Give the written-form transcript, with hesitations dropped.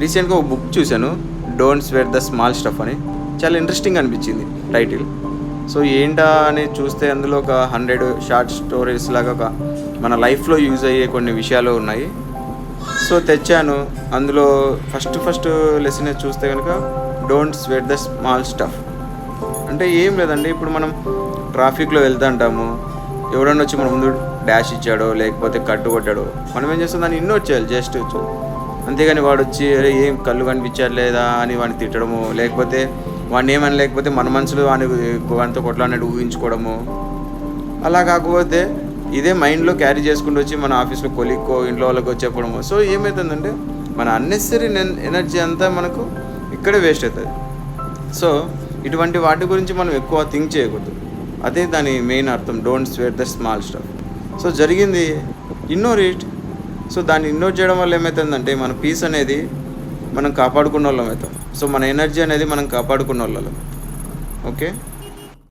రీసెంట్గా ఒక బుక్ చూశాను, don't square the small stuff అని. చాలా ఇంట్రెస్టింగ్ అనిపించింది టైటిల్. సో ఏంటా అని చూస్తే అందులో ఒక 100 షార్ట్ స్టోరీస్ లాగా ఒక మన లైఫ్లో యూజ్ అయ్యే కొన్ని విషయాలు ఉన్నాయి. సో తెచ్చాను. అందులో ఫస్ట్ లెసన్ చూస్తే కనుక don't square the small stuff అంటే ఏం లేదండి. ఇప్పుడు మనం ట్రాఫిక్లో వెళ్తుంటాము, ఎవడన్నా వచ్చి మన ముందు డాష్ ఇచ్చాడో లేకపోతే కట్టు కొట్టాడో, మనం ఏం చేస్తాం, దాన్ని ఇన్నోట్ చేయాలి జస్ట్. అంతేగాని వాడు వచ్చి అరే ఏం కళ్ళు కనిపించట్లేదా అని వాడిని తిట్టడము, లేకపోతే వాడిని ఏమని లేకపోతే మన మనసులో వాడితో కొట్లాడినట్టు ఊహించుకోవడము. అలా కాకపోతే ఇదే మైండ్లో క్యారీ చేసుకుంటూ వచ్చి మన ఆఫీస్లో కొలిక్కో ఇంట్లో వాళ్ళకో చెప్పడము. సో ఏమవుతుందంటే మన అన్నెసరీ ఎనర్జీ అంతా మనకు ఇక్కడే వేస్ట్ అవుతుంది. సో ఇటువంటి వాటి గురించి మనం ఎక్కువ థింక్ చేయకూడదు. అదే దాని మెయిన్ అర్థం, don't square the small stuff. So జరిగింది, ఇగ్నోర్ ఇట్. సో దాన్ని ఇగ్నోర్ చేయడం వల్ల ఏమవుతుందంటే మన పీస్ అనేది మనం కాపాడుకున్న వాళ్ళం అవుతాం. సో మన ఎనర్జీ అనేది మనం కాపాడుకున్న వాళ్ళం. ఓకే.